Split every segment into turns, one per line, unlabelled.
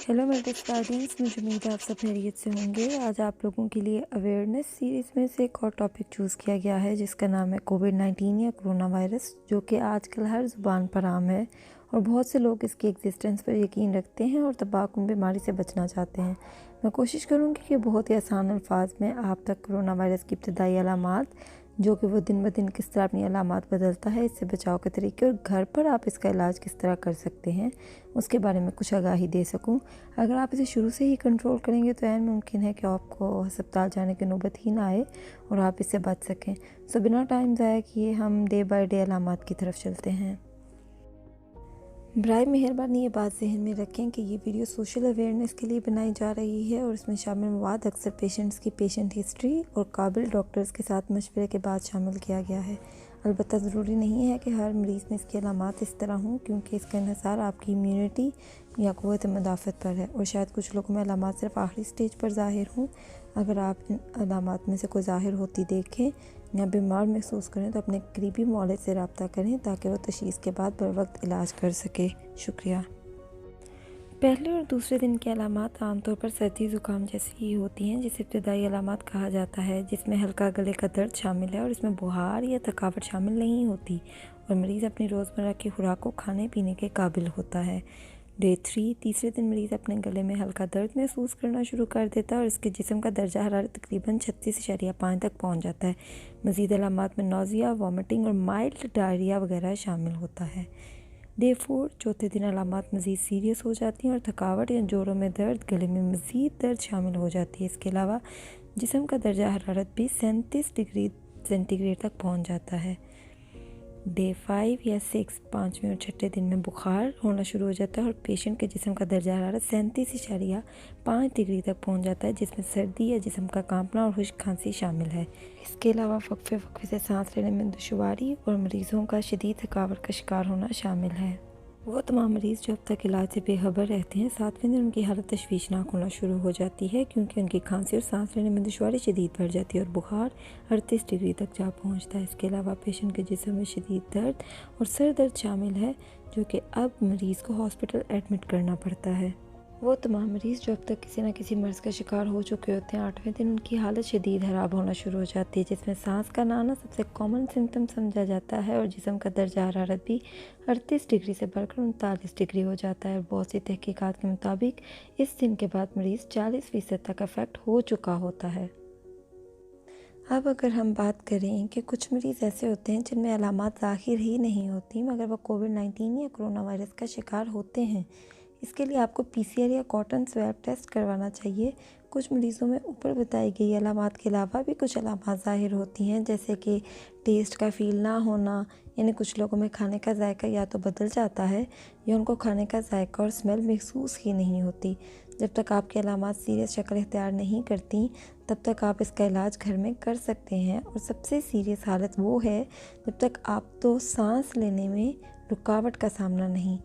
Hello मेरे test guardians, मुझे उम्मीद है आप सब खैरियत से होंगे। आज आप लोगों के लिए अवेयरनेस सीरीज़ में से एक और टॉपिक चूज़ किया गया है जिसका नाम है कोविड-19 या कोरोना वायरस, जो कि आजकल हर ज़ुबान पर आम है और बहुत से लोग इसकी एग्जिस्टेंस पर यकीन रखते हैं और तबाकुन बीमारी से बचना चाहते हैं। मैं कोशिश करूँगी कि बहुत ही आसान अल्फाज में आप तक कोरोना वायरस की इब्तदाई अलामात, जो कि वो दिन ब दिन किस तरह अपनी अलामात बदलता है, इससे बचाव के तरीके और घर पर आप इसका इलाज किस तरह कर सकते हैं, उसके बारे में कुछ आगाही दे सकूं। अगर आप इसे शुरू से ही कंट्रोल करेंगे तो ऐन मुमकिन है कि आपको अस्पताल जाने की नौबत ही ना आए और आप इससे बच सकें। सो बिना टाइम ज़ाया किए हम डे बाय डे अलामात की तरफ चलते हैं। बराए मेहरबानी ये बात जहन में रखें कि ये वीडियो सोशल अवेयरनेस के लिए बनाई जा रही है और इसमें शामिल मवाद अक्सर पेशेंट्स की पेशेंट हिस्ट्री और काबिल डॉक्टर्स के साथ मशवरे के बाद शामिल किया गया है। अलबत्ता ज़रूरी नहीं है कि हर मरीज़ में इसकी अलामात इस तरह हों, क्योंकि इसका इन्हिसार आपकी इम्यूनिटी या क़ुव्वत मुदाफ़त पर है और शायद कुछ लोगों में अलामात सिर्फ आखिरी स्टेज पर ज़ाहिर हों। अगर आप इन अलामात में से कोई ज़ाहिर होती देखें या बीमार महसूस करें तो अपने करीबी मौलिद से रब्ता करें ताकि वह तशख़ीस के बाद बर वक्त इलाज कर सके। शुक्रिया। पहले और दूसरे दिन की अलामात आमतौर पर सर्दी ज़ुकाम जैसी ही होती हैं, जिसे इब्तदाई अलामात कहा जाता है, जिसमें हल्का गले का दर्द शामिल है और इसमें बुखार या थकावट शामिल नहीं होती और मरीज़ अपनी रोज़मर्रा की खुराक को खाने पीने के काबिल होता है। डे 3 तीसरे दिन मरीज़ अपने गले में हल्का दर्द महसूस करना शुरू कर देता है और इसके जिस्म का दर्जा हरारत तकरीबन 36.5 तक पहुंच जाता है। मज़ीद अलामात में नौज़िया, वॉमिटिंग और माइल्ड डायरिया वगैरह शामिल होता है। डे 4 चौथे दिन अलामात मज़ीद सीरियस हो जाती हैं और थकावट या जोड़ों में दर्द, गले में मज़ीद दर्द शामिल हो जाती है। इसके अलावा जिस्म का दर्जा हरारत भी 37 डिग्री सेंटीग्रेड तक पहुंच जाता है। डे 5 या 6 पाँचवें और छठे दिन में बुखार होना शुरू हो जाता है और पेशेंट के जिस्म का दर्जा हरारत 37.5 डिग्री तक पहुंच जाता है, जिसमें सर्दी या जिस्म का कांपना और खुश्क खांसी शामिल है। इसके अलावा वक्फे से सांस लेने में दुश्वारी और मरीज़ों का शदीद थकावट का शिकार होना शामिल है। वो तमाम मरीज़ जो अब तक इलाज से बेखबर रहते हैं, 7वें दिन उनकी हालत तशवीशनाक होना शुरू हो जाती है, क्योंकि उनकी खांसी और सांस लेने में दुश्वारी शदीद बढ़ जाती है और बुखार 38 डिग्री तक जा पहुंचता है। इसके अलावा पेशेंट के जिस्म में शदीद दर्द और सर दर्द शामिल है, जो कि अब मरीज़ को हॉस्पिटल एडमिट करना पड़ता है। वो तमाम मरीज़ जो अब तक किसी न किसी मर्ज़ का शिकार हो चुके होते हैं, 8वें दिन उनकी हालत शदीद ख़राब होना शुरू हो जाती है, जिसमें सांस का ना आना सबसे कॉमन सिम्टम समझा जाता है और जिस्म का दर्जा हरारत भी 38 डिग्री से बढ़कर 39 डिग्री हो जाता है। बहुत सी तहकीकात के मुताबिक इस दिन के बाद मरीज़ 40% तक अफेक्ट हो चुका होता है। अब अगर हम बात करें कि कुछ मरीज़ ऐसे होते हैं जिनमें अलामात ज़ाहिर ही नहीं होती मगर वह कोविड-19 या कोरोना वायरस का शिकार होते हैं, इसके लिए आपको पीसीआर या कॉटन स्वैब टेस्ट करवाना चाहिए। कुछ मरीज़ों में ऊपर बताई गई अलामात के अलावा भी कुछ अलामात ज़ाहिर होती हैं, जैसे कि टेस्ट का फ़ील ना होना, यानी कुछ लोगों में खाने का जायका या तो बदल जाता है या उनको खाने का जायका और स्मेल महसूस ही नहीं होती। जब तक आपकी अलामात सीरियस शक्ल इख्तियार नहीं करती तब तक आप इसका इलाज घर में कर सकते हैं और सबसे सीरियस हालत वो है जब तक आप तो सांस लेने में रुकावट का सामना नहीं,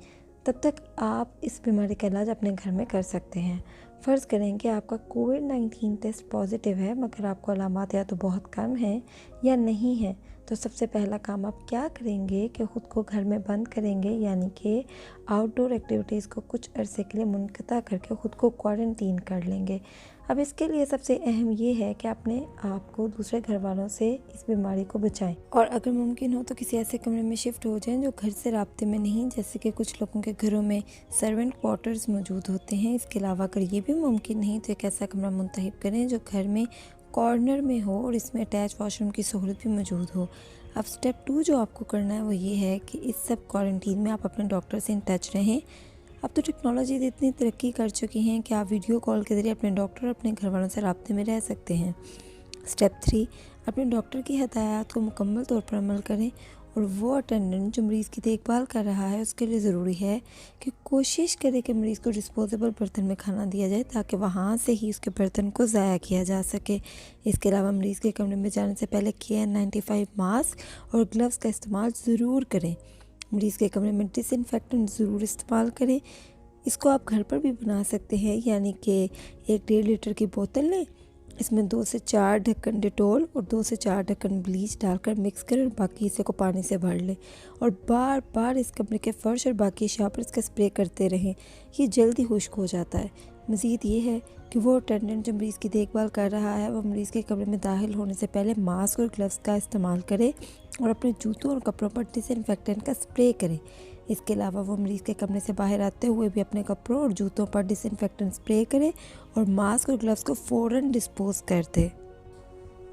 तब तक आप इस बीमारी का इलाज अपने घर में कर सकते हैं। फ़र्ज़ करें कि आपका कोविड-19 टेस्ट पॉजिटिव है मगर आपको अलामात या तो बहुत कम हैं या नहीं है, तो सबसे पहला काम आप क्या करेंगे कि ख़ुद को घर में बंद करेंगे, यानी कि आउटडोर एक्टिविटीज़ को कुछ अरसे के लिए मुनक़ता करके ख़ुद को क्वारंटीन कर लेंगे। अब इसके लिए सबसे अहम ये है कि अपने आप को दूसरे घर वालों से इस बीमारी को बचाएं और अगर मुमकिन हो तो किसी ऐसे कमरे में शिफ्ट हो जाएं जो घर से राब्ते में नहीं, जैसे कि कुछ लोगों के घरों में सर्वेंट क्वार्टर्स मौजूद होते हैं। इसके अलावा अगर ये भी मुमकिन नहीं तो एक ऐसा कमरा मुंतखब करें जो घर में कॉर्नर में हो और इसमें अटैच वॉशरूम की सहूलत भी मौजूद हो। अब स्टेप 2 जो आपको करना है वो ये है कि इस सब क्वारंटीन में आप अपने डॉक्टर से इन टच रहें। अब तो टेक्नोलॉजी इतनी तरक्की कर चुकी हैं कि आप वीडियो कॉल के ज़रिए अपने डॉक्टर और अपने घर वालों से राब्ते में रह सकते हैं। स्टेप 3 अपने डॉक्टर की हदायत को मुकम्मल तौर पर अमल करें और वो अटेंडेंट जो मरीज़ की देखभाल कर रहा है उसके लिए ज़रूरी है कि कोशिश करे कि मरीज़ को डिस्पोजेबल बर्तन में खाना दिया जाए ताकि वहाँ से ही उसके बर्तन को ज़ाया किया जा सके। इसके अलावा मरीज़ के कमरे में जाने से पहले KN95 मास्क और ग्लव्स का इस्तेमाल ज़रूर करें। मरीज़ के कमरे में डिसइंफेक्टेंट ज़रूर इस्तेमाल करें। इसको आप घर पर भी बना सकते हैं, यानी कि 1-1.5 लीटर की बोतल लें, इसमें 2 से 4 ढक्कन डेटॉल और 2 से 4 ढक्कन ब्लीच डालकर मिक्स करें और बाकी हिस्से को पानी से भर लें और बार बार इस कमरे के फर्श और बाकी अशिया पर इसका स्प्रे करते रहें। ये जल्दी खुश्क हो जाता है। मज़ीद ये है कि वो अटेंडेंट जो मरीज़ की देखभाल कर रहा है वो मरीज़ के कमरे में दाखिल होने से पहले मास्क और ग्लव्स का इस्तेमाल करे और अपने जूतों और कपड़ों पर डिसइंफेक्टेंट का स्प्रे करे। इसके अलावा वो मरीज़ के कमरे से बाहर आते हुए भी अपने कपड़ों और जूतों पर डिसइंफेक्टेंट स्प्रे करे और मास्क और ग्लव्स को फ़ौरन डिस्पोज कर दे।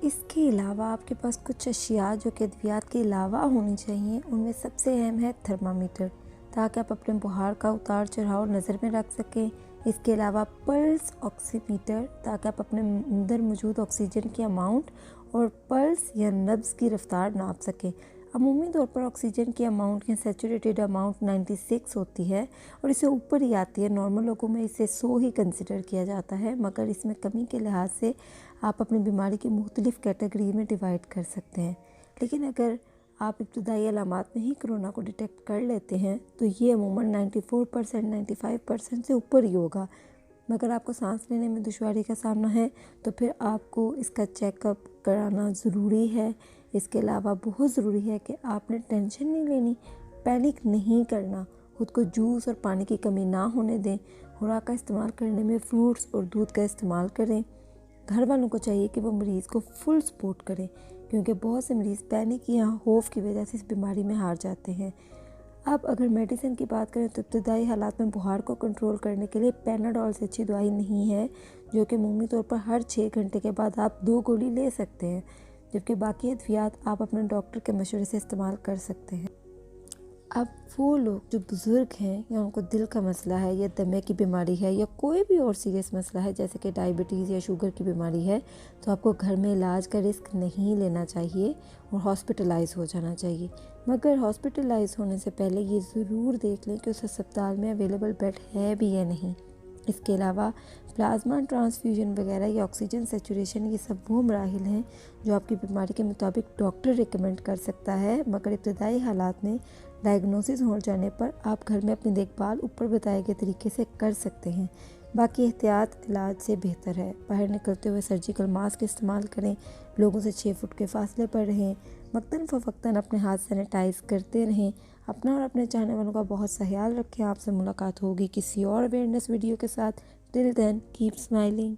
इसके अलावा आपके पास कुछ अशिया जो कि अद्वियात के अलावा होनी चाहिए, उनमें सबसे अहम है थर्मामीटर, ताकि आप अपने बुखार का उतार चढ़ाव नज़र में रख सकें। इसके अलावा पल्स ऑक्सीमीटर, ताकि आप अपने अंदर मौजूद ऑक्सीजन की अमाउंट और पल्स या नब्ज़ की रफ्तार नाप सकें। अमूमी तौर पर ऑक्सीजन की अमाउंट या सैचुरेटेड अमाउंट 96 होती है और इससे ऊपर ही आती है। नॉर्मल लोगों में इसे 100 ही कंसिडर किया जाता है, मगर इसमें कमी के लिहाज से आप अपनी बीमारी की मुख्तलिफ़ कैटेगरी में डिवाइड कर सकते हैं। लेकिन अगर आप इब्तदाई अलामात में ही कोरोना को डिटेक्ट कर लेते हैं तो ये अमूमन 94% 95% से ऊपर ही होगा। मगर आपको सांस लेने में दुश्वारी का सामना है तो फिर आपको इसका चेकअप कराना ज़रूरी है। इसके अलावा बहुत ज़रूरी है कि आपने टेंशन नहीं लेनी, पैनिक नहीं करना, खुद को जूस और पानी की कमी ना होने दें। खुराक का इस्तेमाल करने में फ्रूट्स और दूध का इस्तेमाल करें। घर वालों को चाहिए कि वो मरीज़ को फुल सपोर्ट करें, क्योंकि बहुत से मरीज़ पैनिक या खौफ की वजह से इस बीमारी में हार जाते हैं। अब अगर मेडिसिन की बात करें तो इब्तदाई हालात में बुखार को कंट्रोल करने के लिए पैनाडोल से अच्छी दवाई नहीं है, जो कि अमूमी तौर पर हर 6 घंटे के बाद आप 2 गोली ले सकते हैं, जबकि बाकी अद्वियात आप अपने डॉक्टर के मशवरे से इस्तेमाल कर सकते हैं। अब वो लोग जो बुज़ुर्ग हैं या उनको दिल का मसला है या दमे की बीमारी है या कोई भी और सीरियस मसला है जैसे कि डायबिटीज़ या शुगर की बीमारी है, तो आपको घर में इलाज का रिस्क नहीं लेना चाहिए और हॉस्पिटलाइज हो जाना चाहिए। मगर हॉस्पिटलाइज होने से पहले ये ज़रूर देख लें कि उस अस्पताल में अवेलेबल बेड है भी या नहीं। इसके अलावा प्लाज्मा ट्रांसफ्यूजन वगैरह या ऑक्सीजन सेचुरेशन, ये सब वो मराहिल हैं जो आपकी बीमारी के मुताबिक डॉक्टर रिकमेंड कर सकता है, मगर इब्तदाई हालात में डायग्नोसिस हो जाने पर आप घर में अपनी देखभाल ऊपर बताए गए तरीके से कर सकते हैं। बाकी एहतियात इलाज से बेहतर है। बाहर निकलते हुए सर्जिकल मास्क इस्तेमाल करें, लोगों से 6 फुट के फासले पर रहें, वक्तन फ़वक्तन अपने हाथ सैनिटाइज़ करते रहें। अपना और अपने चाहने वालों का बहुत सा ख्याल रखें। आपसे मुलाकात होगी किसी और अवेयरनेस वीडियो के साथ। Till then keep smiling.